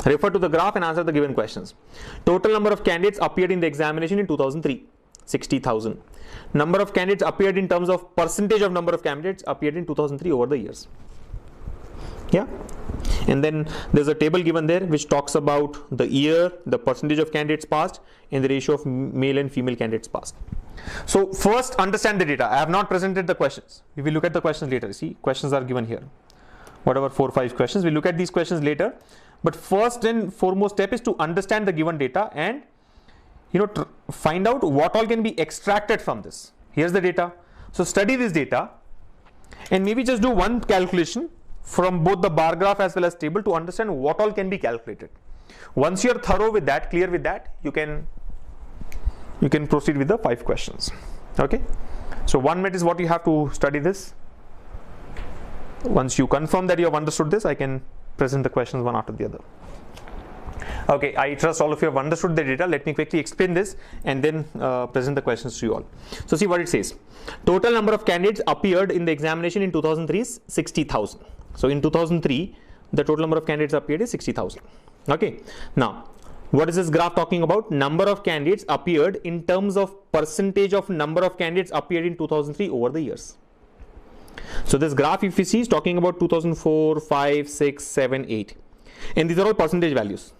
Refer to the graph and answer the given questions. Total number of candidates appeared in the examination in 2003, 60,000. Number of candidates appeared in terms of percentage of number of candidates appeared in 2003 over the years. Yeah. And then there's a table given there which talks about the year, the percentage of candidates passed, and the ratio of male and female candidates passed. So first understand the data. I have not presented the questions. We will look at the questions later. See, questions are given here. Whatever 4 or 5 questions, we'll look at these questions later. But first and foremost step is to understand the given data and find out what all can be extracted from this. Here's the data. So study this data and maybe just do one calculation from both the bar graph as well as table to understand what all can be calculated. Once you're thorough with that, clear with that, you can proceed with the 5 questions. Okay. So 1 minute is what you have to study this. Once you confirm that you have understood this, I can present the questions one after the other. Okay, I trust all of you have understood the data. Let me quickly explain this and then present the questions to you all. So see what it says. Total number of candidates appeared in the examination in 2003 is 60,000. So in 2003, the total number of candidates appeared is 60,000. Okay. Now, what is this graph talking about? Number of candidates appeared in terms of percentage of number of candidates appeared in 2003 over the years. So this graph, if you see, is talking about 2004, 5, 6, 7, 8. And these are all percentage values.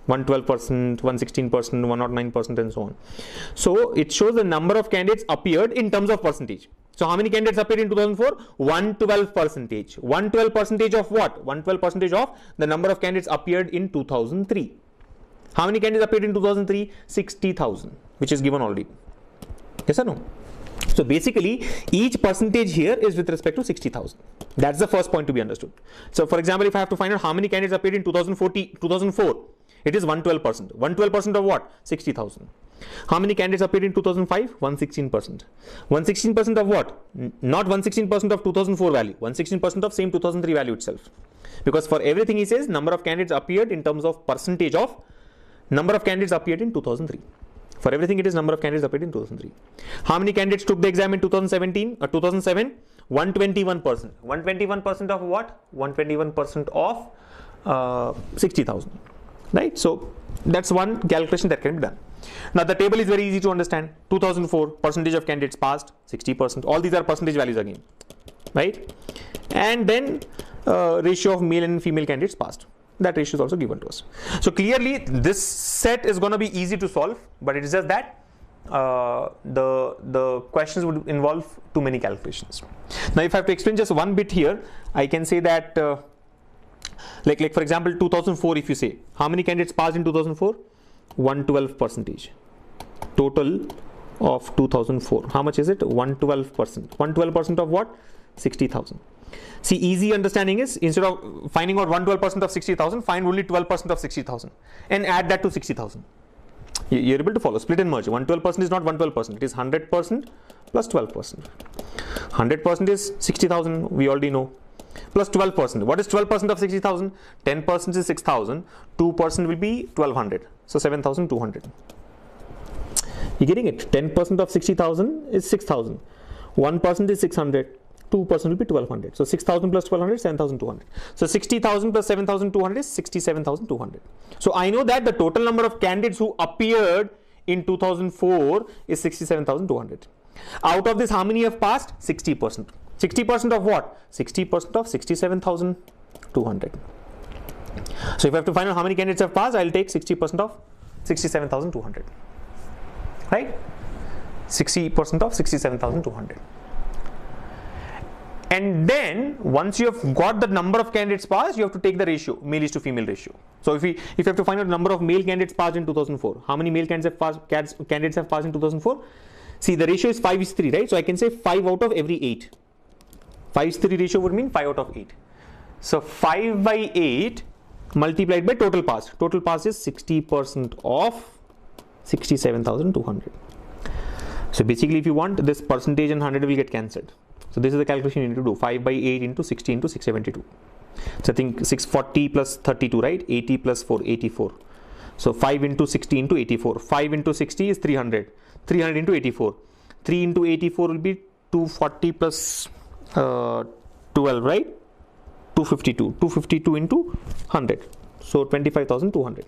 112%, 116%, 109%, and so on. So it shows the number of candidates appeared in terms of percentage. So how many candidates appeared in 2004? 112%. 112% of what? 112% of the number of candidates appeared in 2003. How many candidates appeared in 2003? 60,000, which is given already. Yes or no? So basically, each percentage here is with respect to 60,000. That's the first point to be understood. So for example, if I have to find out how many candidates appeared in 2004, it is 112%. 112% of what? 60,000. How many candidates appeared in 2005? 116%. 116% of what? Not 116% of 2004 value. 116% of same 2003 value itself. Because for everything he says, number of candidates appeared in terms of percentage of number of candidates appeared in 2003. For everything it is number of candidates appeared in 2003. How many candidates took the exam in 2017 or 2007? 121%. 121% of what? 121% of 60,000. Right? So that's one calculation that can be done. Now the table is very easy to understand. 2004, percentage of candidates passed, 60%. All these are percentage values again. Right? And then ratio of male and female candidates passed. That ratio is also given to us. So clearly this set is going to be easy to solve, but it is just that the questions would involve too many calculations. Now if I have to explain just one bit here, I can say that like for example 2004, if you say how many candidates passed in 2004? 112%. Total of 2004. How much is it? 112%. 112% of what? 60,000. See, easy understanding is instead of finding out 112% of 60,000, find only 12% of 60,000 and add that to 60,000. You're able to follow. Split and merge. 112% is not 112%. It is 100% plus 12%. 100% is 60,000. We already know. Plus 12%. What is 12% of 60,000? 10% is 6,000. 2% will be 1,200. So 7,200. You're getting it? 10% of 60,000 is 6,000. 1% is 600. 2% will be 1,200. So 6,000 plus 1,200, 7,200. So 60,000 plus 7,200 is 67,200. So I know that the total number of candidates who appeared in 2004 is 67,200. Out of this, how many have passed? 60%. 60% of what? 60% of 67,200. So if I have to find out how many candidates have passed, I'll take 60% of 67,200. Right? 60% of 67,200. And then once you have got the number of candidates passed, you have to take the ratio, male is to female ratio. So if you have to find out the number of male candidates passed in 2004, how many male candidates have passed in 2004? See, the ratio is 5:3, right? So I can say 5 out of every 8. 5:3 ratio would mean 5 out of 8. So 5 by 8 multiplied by total pass. Total pass is 60% of 67,200. So basically, if you want, this percentage and 100 will get cancelled. So this is the calculation you need to do. 5 by 8 into 60 into 672. So I think 640 plus 32, right? 80 plus 4, 84. So 5 into 60 into 84. 5 into 60 is 300. 300 into 84. 3 into 84 will be 240 plus 12, right? 252. 252 into 100. So 25,200.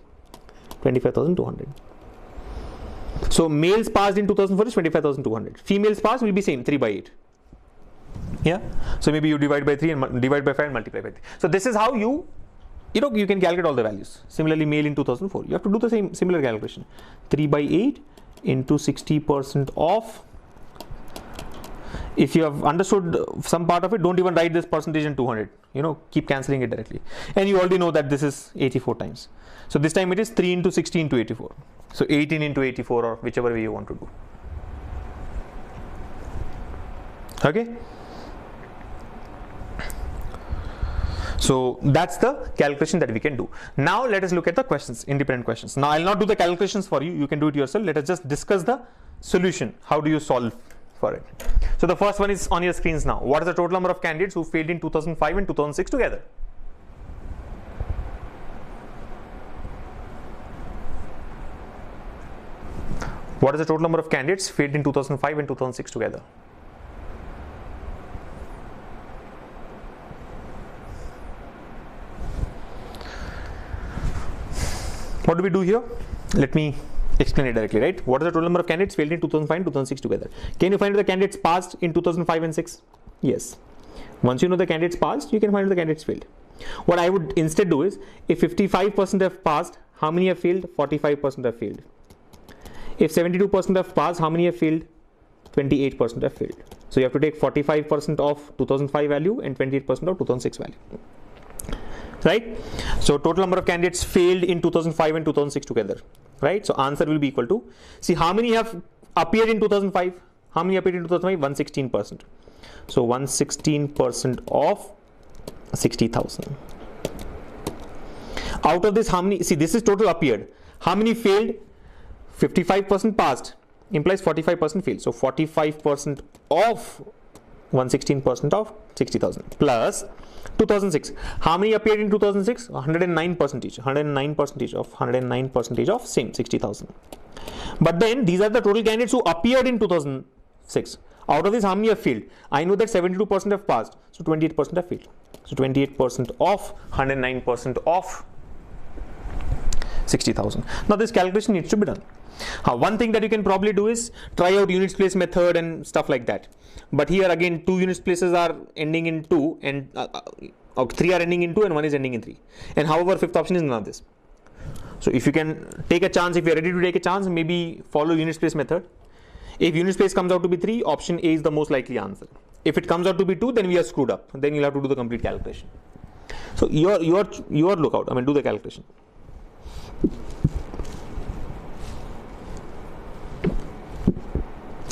25,200. So males passed in 2004 is 25,200. Females passed will be same, 3 by 8. Yeah. So maybe you divide by 3 and divide by 5 and multiply by 3. So this is how you can calculate all the values. Similarly, male in 2004, you have to do the similar calculation. 3 by 8 into 60% of. If you have understood some part of it, don't even write this percentage in 200. Keep cancelling it directly. And you already know that this is 84 times. So this time it is 3 into 60 into 84. So 18 into 84, or whichever way you want to do. Okay. So that's the calculation that we can do. Now let us look at the questions, independent questions. Now I'll not do the calculations for you. You can do it yourself. Let us just discuss the solution. How do you solve for it? So the first one is on your screens now. What is the total number of candidates who failed in 2005 and 2006 together? What is the total number of candidates failed in 2005 and 2006 together? What do we do here? Let me explain it directly, right? What is the total number of candidates failed in 2005 and 2006 together? Can you find the candidates passed in 2005 and 6? Yes. Once you know the candidates passed, you can find the candidates failed. What I would instead do is, if 55% have passed, how many have failed? 45% have failed. If 72% have passed, how many have failed? 28% have failed. So you have to take 45% of 2005 value and 28% of 2006 value. Right? So total number of candidates failed in 2005 and 2006 together. Right? So answer will be equal to, see how many have appeared in 2005? How many appeared in 2005? 116%. So 116% of 60,000. Out of this, how many, see this is total appeared. How many failed? 55% passed, implies 45% failed. So 45% of 116% of 60,000 plus 2006. How many appeared in 2006? 109%. 109% of 109% of same 60,000. But then these are the total candidates who appeared in 2006. Out of this, how many have failed? I know that 72% have passed, so 28% have failed. So 28% of 109% of 60,000. Now this calculation needs to be done. One thing that you can probably do is try out units place method and stuff like that. But here again, 2 units places are ending in 2 and 3 are ending in 2 and 1 is ending in 3. And however, 5th option is none of this. So if you can take a chance, if you are ready to take a chance, maybe follow units place method. If units place comes out to be 3, option A is the most likely answer. If it comes out to be 2, then we are screwed up. Then you'll have to do the complete calculation. So your lookout. I mean, do the calculation.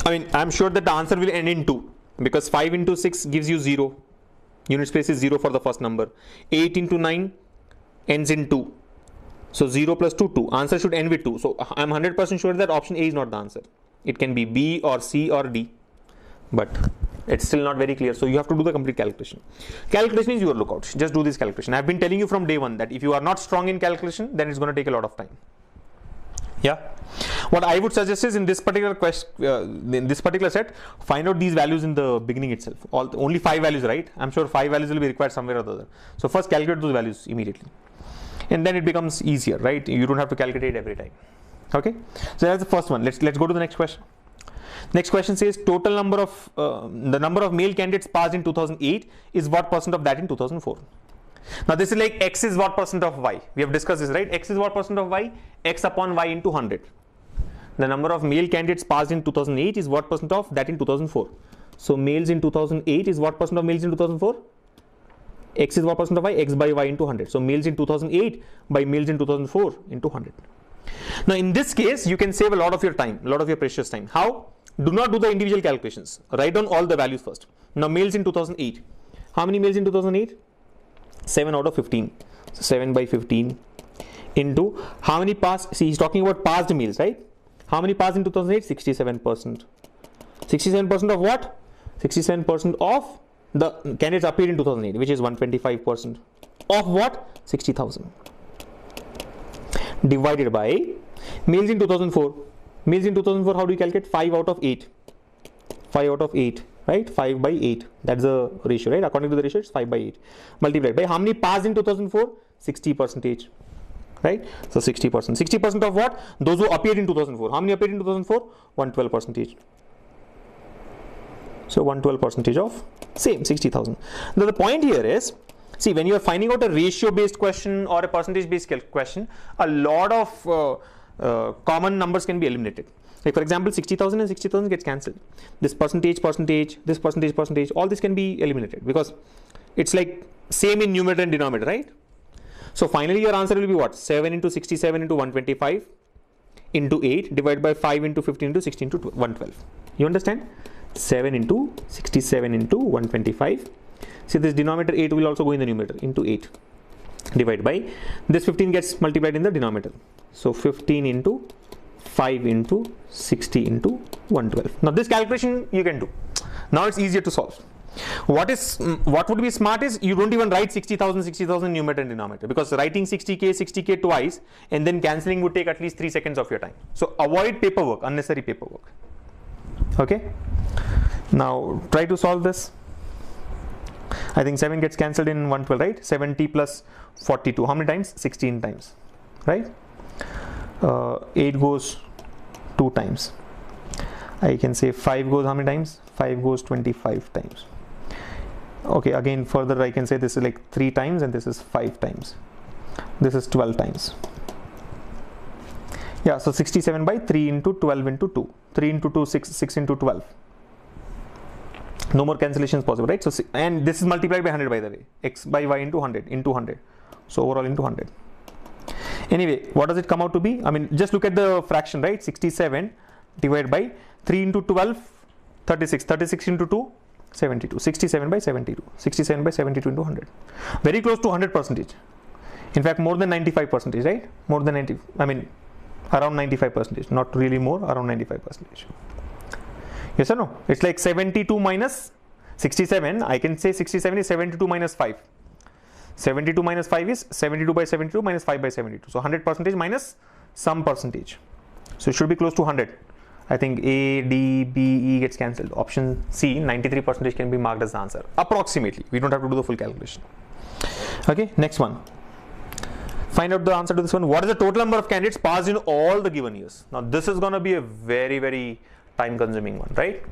I mean, I'm sure that the answer will end in 2 because 5 into 6 gives you 0. Unit place is 0 for the first number. 8 into 9 ends in 2. So 0 plus 2, 2. Answer should end with 2. So I'm 100% sure that option A is not the answer. It can be B or C or D. But it's still not very clear. So you have to do the complete calculation. Calculation is your lookout. Just do this calculation. I've been telling you from day one that if you are not strong in calculation, then it's going to take a lot of time. Yeah. What I would suggest is in this particular set, find out these values in the beginning itself. Only 5 values, right? I'm sure 5 values will be required somewhere or the other. So first calculate those values immediately. And then it becomes easier, right? You don't have to calculate it every time. Okay. So that's the first one. Let's go to the next question. Next question says total number of the number of male candidates passed in 2008 is what percent of that in 2004. Now this is like X is what percent of Y. We have discussed this, right? X is what percent of Y? X upon Y into 100. The number of male candidates passed in 2008 is what percent of that in 2004. So males in 2008 is what percent of males in 2004? X is what percent of Y? X by Y into 100. So males in 2008 by males in 2004 into 100. Now in this case, you can save a lot of your time, a lot of your precious time. How? Do not do the individual calculations. Write down all the values first. Now males in 2008. How many males in 2008? 7 out of 15. So 7 by 15 into how many passed? See, he's talking about passed males, right? How many passed in 2008? 67%. 67% of what? 67% of the candidates appeared in 2008, which is 125%. Of what? 60,000. Divided by males in 2004. Males in 2004, how do you calculate? 5 out of 8. 5 out of 8. Right? 5 by 8. That's the ratio, right? According to the ratio, it's 5 by 8. Multiplied by how many passed in 2004? 60%. right? So 60%. 60% of what? Those who appeared in 2004. How many appeared in 2004? 112 percentage. So 112 percentage of same 60,000. Now the point here is, see, when you are finding out a ratio based question or a percentage based question, a lot of common numbers can be eliminated. Like for example, 60,000 and 60,000 gets cancelled. This percentage, this percentage, all this can be eliminated because it's like same in numerator and denominator, right? So finally your answer will be what? 7 into 67 into 125 into 8 divided by 5 into 15 into 16 into 112. You understand? 7 into 67 into 125. See, this denominator 8 will also go in the numerator into 8 divided by this 15 gets multiplied in the denominator. So 15 into 5 into 60 into 112. Now this calculation you can do. Now it's easier to solve. What would be smart is you don't even write 60,000 numerator and denominator, because writing 60k twice and then cancelling would take at least 3 seconds of your time. So avoid paperwork, unnecessary paperwork. Okay. Now try to solve this. I think 7 gets cancelled in 112, right? 70 plus 42. How many times? 16 times, right? 8 goes 2 times. I can say 5 goes how many times? 5 goes 25 times. Okay, again further I can say this is like 3 times and this is 5 times. This is 12 times. Yeah, so 67 by 3 into 12 into 2. 3 into 2, 6 into 12. No more cancellations possible, right? So, and this is multiplied by 100, by the way. X by y into 100, into 100. So overall into 100. Anyway, what does it come out to be? I mean, just look at the fraction, right? 67 divided by 3 into 12, 36. 36 into 2, 72. 67 by 72. 67 by 72 into 100. Very close to 100%. In fact, more than 95%, right? More than 90, I mean, around 95%. Not really more, around 95%. Yes or no? It's like 72 minus 67. I can say 67 is 72 minus 5. 72 minus 5 is 72 by 72 minus 5 by 72. So 100% minus some percentage. So it should be close to 100. I think A, D, B, E gets cancelled. Option C, 93% can be marked as the answer. Approximately. We don't have to do the full calculation. Okay, next one. Find out the answer to this one. What is the total number of candidates passed in all the given years? Now this is going to be a very, very time consuming one, right?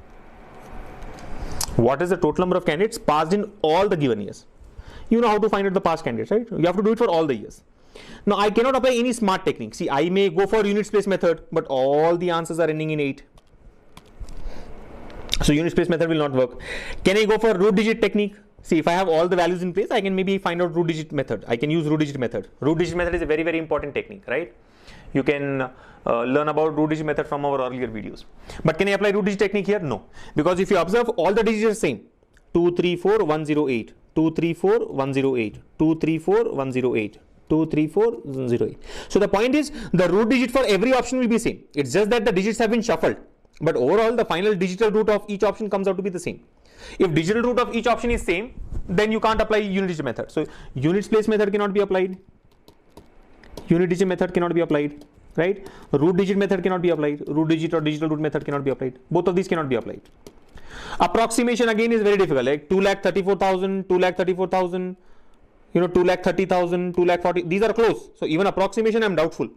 What is the total number of candidates passed in all the given years? You know how to find out the past candidates, right? You have to do it for all the years. Now I cannot apply any smart technique. See, I may go for units place method, but all the answers are ending in 8. So units place method will not work. Can I go for root digit technique? See, if I have all the values in place, I can maybe find out root digit method. I can use root digit method. Root digit method is a very, very important technique, right? You can learn about root digit method from our earlier videos. But can I apply root digit technique here? No. Because if you observe, all the digits are same. 2, 3, 4, 108. 2, 3, 4, 108. 2, 3, 4, 108. 2, 3, 4, 108. So the point is, the root digit for every option will be same. It's just that the digits have been shuffled. But overall, the final digital root of each option comes out to be the same. If digital root of each option is same, then you can't apply unit digit method. So units place method cannot be applied. Unit digit method cannot be applied, right? Root digit method cannot be applied. Root digit or digital root method cannot be applied. Both of these cannot be applied. Approximation again is very difficult. Like 2,34,000, 2,34,000, 2,30,000, 2,40,000. These are close. So even approximation, I'm doubtful.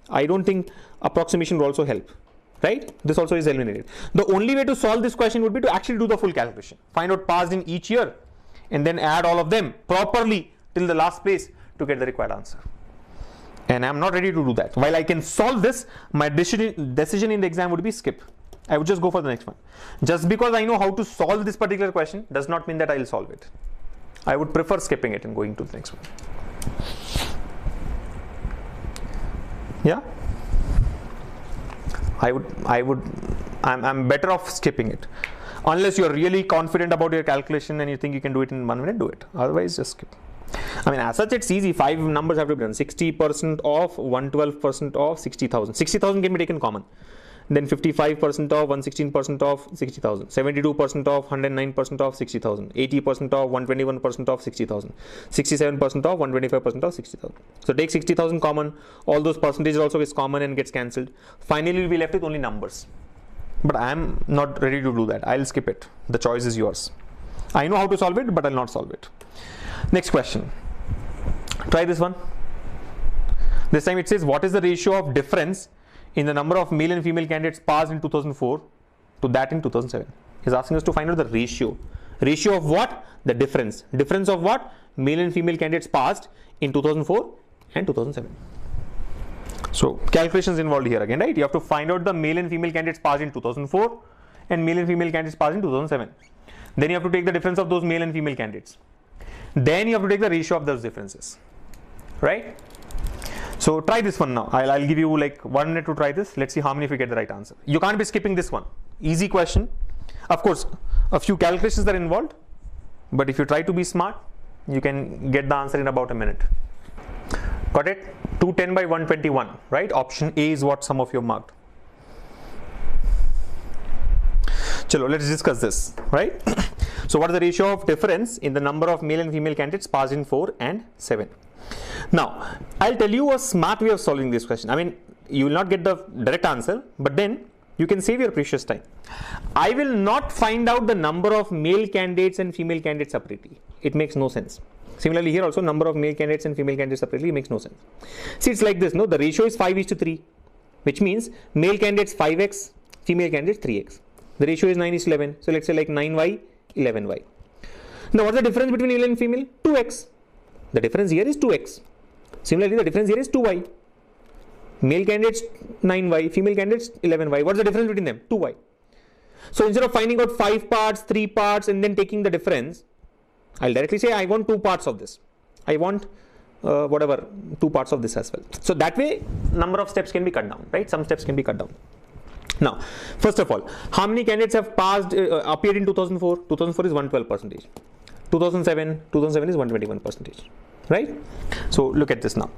I don't think approximation will also help. Right? This also is eliminated. The only way to solve this question would be to actually do the full calculation. Find out passed in each year and then add all of them properly till the last place to get the required answer. And I'm not ready to do that. While I can solve this, my decision in the exam would be skip. I would just go for the next one. Just because I know how to solve this particular question does not mean that I'll solve it. I would prefer skipping it and going to the next one. Yeah? I'm better off skipping it. Unless you're really confident about your calculation and you think you can do it in 1 minute, do it. Otherwise, just skip. I mean, as such, it's easy. 5 numbers have to be done. 60% of 112% of 60,000. 60,000 can be taken common. Then 55% of 116% of 60,000. 72% of 109% of 60,000. 80% of 121% of 60,000. 67% of 125% of 60,000. So take 60,000 common. All those percentages also is common and gets cancelled. Finally, we'll be left with only numbers. But I am not ready to do that. I'll skip it. The choice is yours. I know how to solve it, but I'll not solve it. Next question. Try this one. This time it says what is the ratio of difference in the number of male and female candidates passed in 2004 to that in 2007. He's asking us to find out the ratio. Ratio of what? The difference. Difference of what? Male and female candidates passed in 2004 and 2007. So calculations involved here again, right? You have to find out the male and female candidates passed in 2004 and male and female candidates passed in 2007. Then you have to take the difference of those male and female candidates. Then you have to take the ratio of those differences, right? So try this one now. I'll give you like 1 minute to try this. Let's see how many of you get the right answer. You can't be skipping this one. Easy question. Of course, a few calculations are involved, but if you try to be smart, you can get the answer in about a minute. Got it? 210 by 121, right? Option A is what some of you have marked. Chalo, let's discuss this, right? So what is the ratio of difference in the number of male and female candidates passed in 4 and 7? Now, I'll tell you a smart way of solving this question. I mean, you will not get the direct answer, but then you can save your precious time. I will not find out the number of male candidates and female candidates separately. It makes no sense. Similarly, here also number of male candidates and female candidates separately makes no sense. See, it's like this, no? The ratio is 5:3, which means male candidates 5x, female candidates 3x. The ratio is 9:11. So let's say like 9y, 11y. Now, what's the difference between male and female? 2x. The difference here is 2x. Similarly, the difference here is 2y. Male candidates 9y, female candidates 11y. What's the difference between them? 2y. So instead of finding out 5 parts, 3 parts, and then taking the difference, I'll directly say I want 2 parts of this. I want 2 parts of this as well. So that way, number of steps can be cut down, right? Some steps can be cut down. Now, first of all, how many candidates have passed, appeared in 2004? 2004 is 112%. 2007 is 121%, right? So look at this now.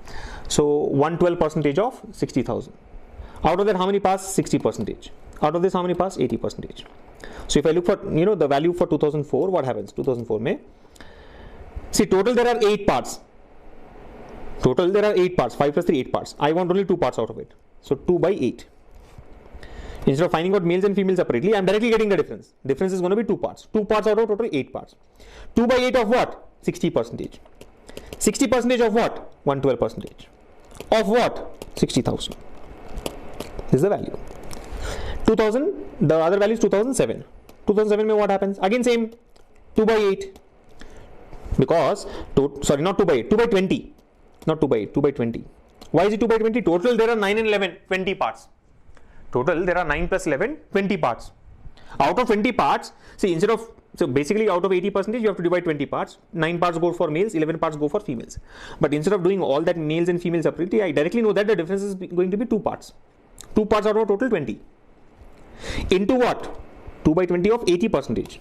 So 112% of 60,000. Out of that, how many passed? 60%. Out of this, how many passed? 80%. So if I look for, the value for 2004, what happens? 2004 may. See, total there are 8 parts. Total there are 8 parts. 5 plus 3, 8 parts. I want only 2 parts out of it. So 2 by 8. Instead of finding out males and females separately, I'm directly getting the difference. Difference is going to be 2 parts. 2 parts out of total 8 parts. 2 by 8 of what? 60%. 60% of what? 112%. Of what? 60,000. This is the value. 2000, the other value is 2007. 2007 mein what happens? Again same, 2 by 8. Because, not 2 by 8, 2 by 20. Not 2 by 8, 2 by 20. Why is it 2 by 20? Total there are 9 and 11, 20 parts. Total there are 9 plus 11, 20 parts. Out of 20 parts, see, so basically out of 80%, you have to divide 20 parts. 9 parts go for males, 11 parts go for females. But instead of doing all that males and females separately, I directly know that the difference is going to be 2 parts. 2 parts out of total 20. Into what? 2 by 20 of 80%.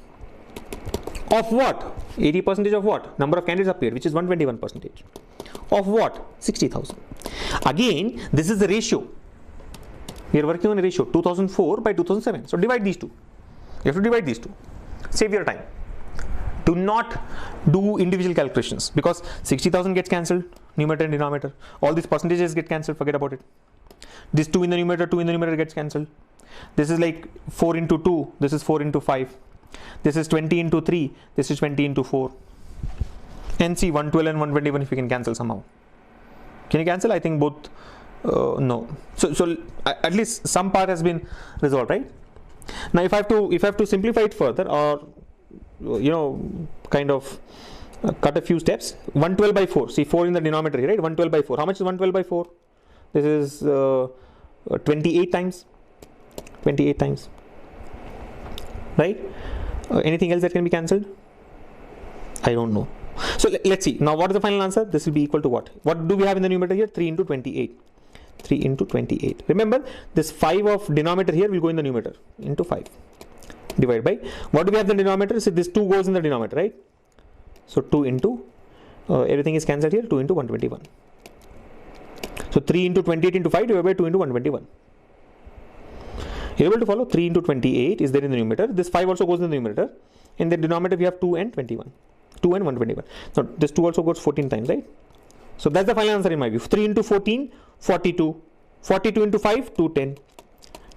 Of what? 80% of what? Number of candidates appeared, which is 121%. Of what? 60,000. Again, this is the ratio. We are working on a ratio 2004 by 2007. So divide these two. You have to divide these two. Save your time. Do not do individual calculations because 60,000 gets cancelled, numerator and denominator. All these percentages get cancelled, forget about it. This 2 in the numerator, 2 in the numerator gets cancelled. This is like 4 into 2, this is 4 into 5. This is 20 into 3, this is 20 into 4. And see 112 and 121 if you can cancel somehow. Can you cancel? I think both, no. So at least some part has been resolved, right? Now if I have to simplify it further or kind of cut a few steps, 112 by 4, see 4 in the denominator here, right? 112 by 4, how much is 112 by 4? This is 28 times, right? Anything else that can be cancelled? I don't know. So let's see. Now what is the final answer? This will be equal to what? What do we have in the numerator here? 3 into 28. 3 into 28. Remember, this 5 of denominator here will go in the numerator into 5. Divide by, what do we have in the denominator? So this 2 goes in the denominator, right? So 2 into, everything is cancelled here, 2 into 121. So 3 into 28 into 5 divided by 2 into 121. You're able to follow? 3 into 28 is there in the numerator. This 5 also goes in the numerator. In the denominator we have 2 and 21. 2 and 121. Now this 2 also goes 14 times, right? So that's the final answer in my view. 3 into 14, 42. 42 into 5, 210.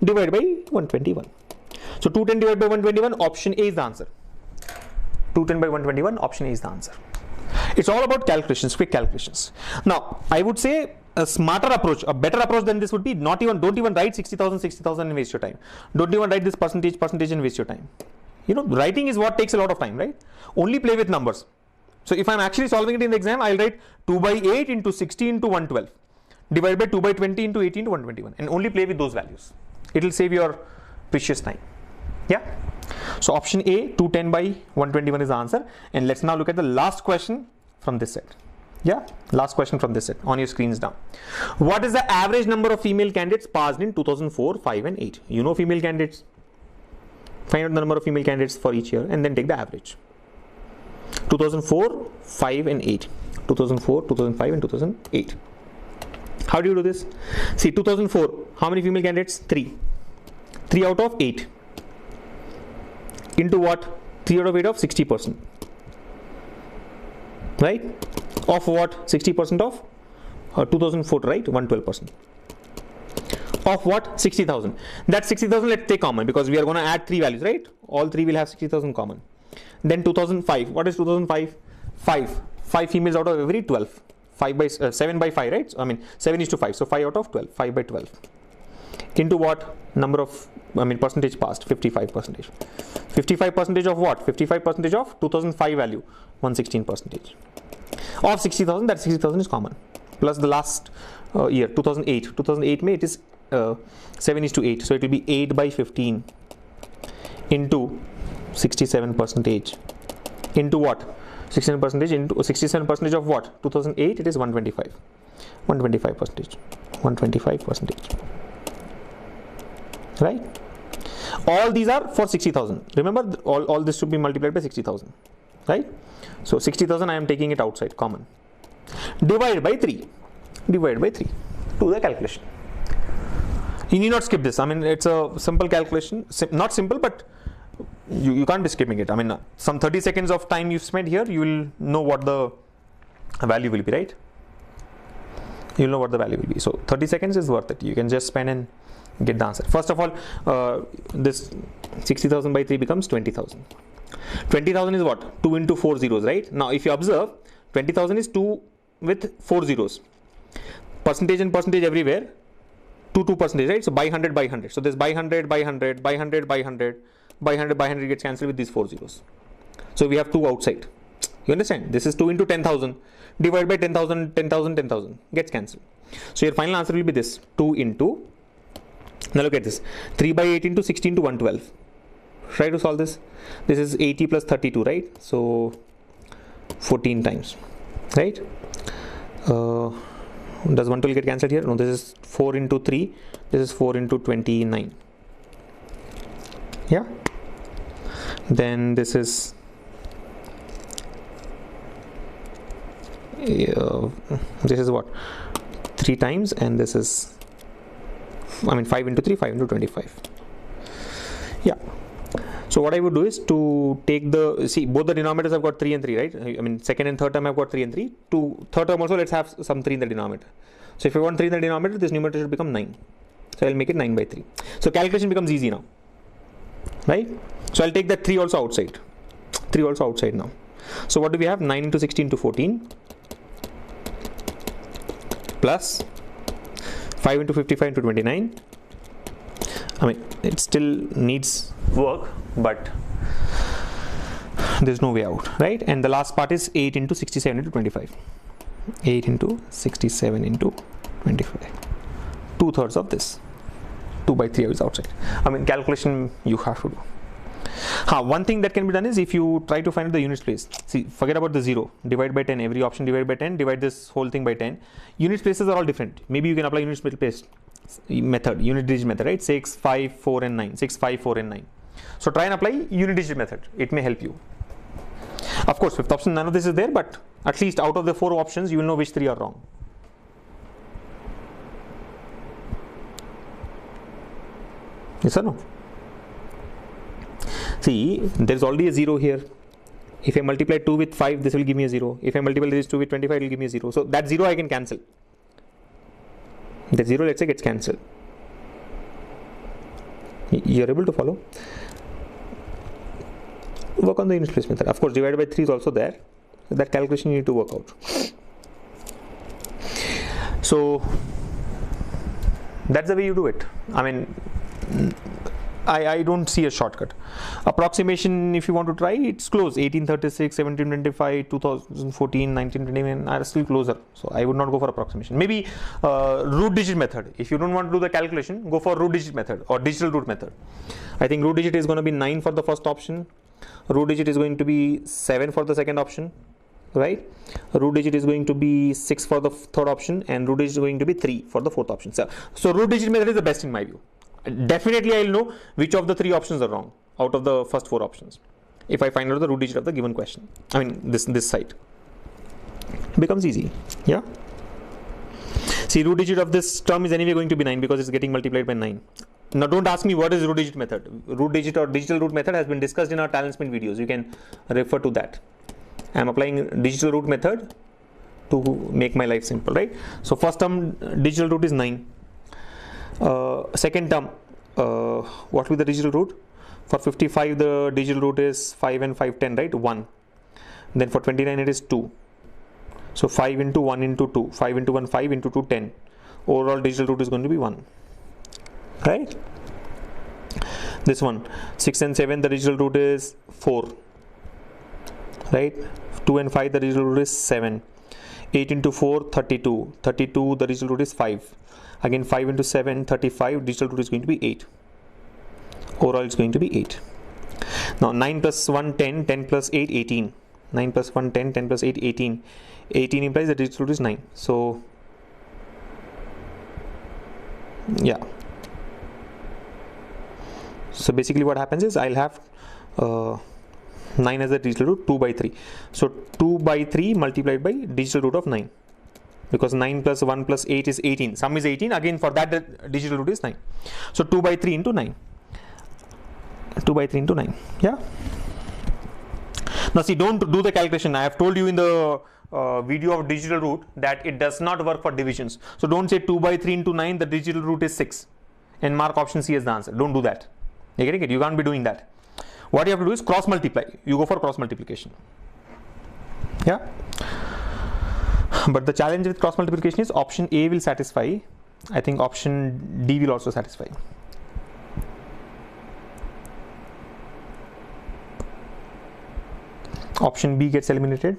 Divided by 121. So 210 divided by 121, option A is the answer. 210 by 121, option A is the answer. It's all about calculations, quick calculations. Now, I would say a smarter approach, a better approach than this would be don't even write 60,000 and waste your time. Don't even write this percentage and waste your time. Writing is what takes a lot of time, right? Only play with numbers. So if I'm actually solving it in the exam, I'll write 2 by 8 into 60 into 112 divided by 2 by 20 into 80 into 121 and only play with those values. It will save your precious time. Yeah. So option A, 210 by 121 is the answer. And let's now look at the last question from this set. Yeah, last question from this set on your screens now. What is the average number of female candidates passed in 2004, 5 and 8? You know female candidates. Find out the number of female candidates for each year and then take the average. 2004, 5 and 8. 2004, 2005 and 2008. How do you do this? See, 2004, how many female candidates? 3. 3 out of 8. Into what? 3 out of 8 of 60%. Right? Of what? 60% of 2004, right? 112%. Of what? 60,000. That 60,000, let's take common because we are going to add 3 values, right? All 3 will have 60,000 common. Then 2005. What is 2005? 5 females out of every 12. 7 by 5, right? So, 7 is to 5. So 5 out of 12. 5 by 12. Into what? Number of, percentage passed. 55%. 55% of what? 55% of 2005 value. 116%. Of 60,000, that 60,000 is common. Plus the last year, 2008. 2008 it is 7 is to 8. So it will be 8 by 15 into 67%. Into what? 67% into 67% of what? 2008 it is 125. 125%. 125%. Right? All these are for 60,000. Remember, all this should be multiplied by 60,000. Right? So 60,000 I am taking it outside, common. Divide by 3. Divide by 3. Do the calculation. You need not skip this. It's a simple calculation. Not simple, but you can't be skipping it. Some 30 seconds of time you spent here, you will know what the value will be, right? You'll know what the value will be. So 30 seconds is worth it. You can just spend and get the answer. First of all, this 60,000 by 3 becomes 20,000. 20,000 is what? 2 into 4 zeros, right? Now, if you observe, 20,000 is 2 with 4 zeros. Percentage and percentage everywhere. 2 percentage, right? So by 100 by 100. So this by 100 by 100 by 100 by 100 by 100 by 100 gets cancelled with these 4 zeros. So we have 2 outside. You understand? This is 2 into 10,000. Divide by 10,000, 10,000, 10,000 gets cancelled. So your final answer will be this: 2 into. Now look at this: 3 by 8 into 16 to 112. Try to solve this. This is 80 plus 32, right? So 14 times, right? Does 112 get cancelled here? No, this is 4 into 3. This is 4 into 29. Yeah. Then this is what? 3 times, and this is 5 into 3, 5 into 25. Yeah. So what I would do is to take both the denominators I've got 3 and 3, right? Second and third term I've got 3 and 3. Third term also let's have some 3 in the denominator. So if I want 3 in the denominator, this numerator should become 9. So I'll make it 9 by 3. So calculation becomes easy now, right? So I'll take that 3 also outside. 3 also outside now. So what do we have? 9 into 16 to 14 plus 5 into 55 into 29. It still needs work, but there's no way out, right? And the last part is 8 into 67 into 25. 8 into 67 into 25. 2/3 of this. 2 by 3 is outside. Calculation you have to do. One thing that can be done is if you try to find the units place. See, forget about the 0. Divide by 10. Every option divide by 10. Divide this whole thing by 10. Unit places are all different. Maybe you can apply unit place method, unit digit method, right? 6, 5, 4 and 9. 6, 5, 4 and 9. So try and apply unit digit method. It may help you. Of course, fifth option, none of this is there, but at least out of the 4 options, you will know which 3 are wrong. Yes or no? See, there is already a 0 here. If I multiply 2 with 5, this will give me a 0. If I multiply this 2 with 25, it will give me a 0. So that 0 I can cancel. That 0, let's say, gets cancelled. You're able to follow? Work on the unit place method. Of course, divided by 3 is also there. So that calculation you need to work out. So that's the way you do it. I mean, I don't see a shortcut. Approximation, if you want to try, it's close. 1836, 1725, 2014, 1929 are still closer. So I would not go for approximation. Maybe root digit method. If you don't want to do the calculation, go for root digit method or digital root method. I think root digit is going to be 9 for the first option. Root digit is going to be 7 for the second option, right? Root digit is going to be 6 for the third option, and root digit is going to be 3 for the fourth option. So root digit method is the best in my view. Definitely I'll know which of the 3 options are wrong out of the first 4 options if I find out the root digit of the given question. I mean this side. It becomes easy. Yeah. See, root digit of this term is anyway going to be 9 because it's getting multiplied by 9. Now don't ask me what is root digit method. Root digit or digital root method has been discussed in our talent spin videos. You can refer to that. I am applying digital root method to make my life simple, right? So first term digital root is 9. Second term, what will be the digital root? For 55 the digital root is 5 and 5 10, right? 1. Then for 29 it is 2. So 5 into 1 into 2, 5 into 1 5 into 2 10. Overall digital root is going to be 1, right? This one 6 and 7 the digital root is 4, right? 2 and 5 the digital root is 7. 8 into 4 32, 32 the digital root is 5. Again 5 into 7 35, digital root is going to be 8. Overall it's going to be 8. Now 9 plus 1 10, 10 plus 8 18. 9 plus 1 10, 10 plus 8 18. 18 implies the digital root is 9. So yeah. So basically what happens is I'll have 9 as the digital root, 2 by 3. So 2 by 3 multiplied by digital root of 9. Because 9 plus 1 plus 8 is 18. Sum is 18. Again for that the digital root is 9. So 2 by 3 into 9. 2 by 3 into 9. Yeah. Now see, don't do the calculation. I have told you in the video of digital root that it does not work for divisions. So don't say 2 by 3 into 9 the digital root is 6 and mark option C as the answer. Don't do that. You getting it? You can't be doing that. What you have to do is cross multiply. You go for cross multiplication. Yeah. But the challenge with cross multiplication is option A will satisfy. I think option D will also satisfy. Option B gets eliminated.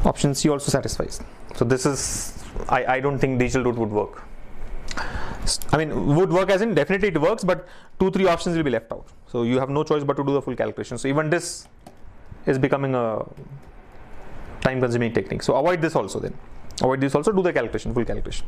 Option C also satisfies. So this is, I don't think digital root would work. I mean, would work as in definitely it works, but 2-3 options will be left out. So you have no choice but to do the full calculation. So even this is becoming a time consuming technique. So avoid this also then. Avoid this also, do the calculation, full calculation.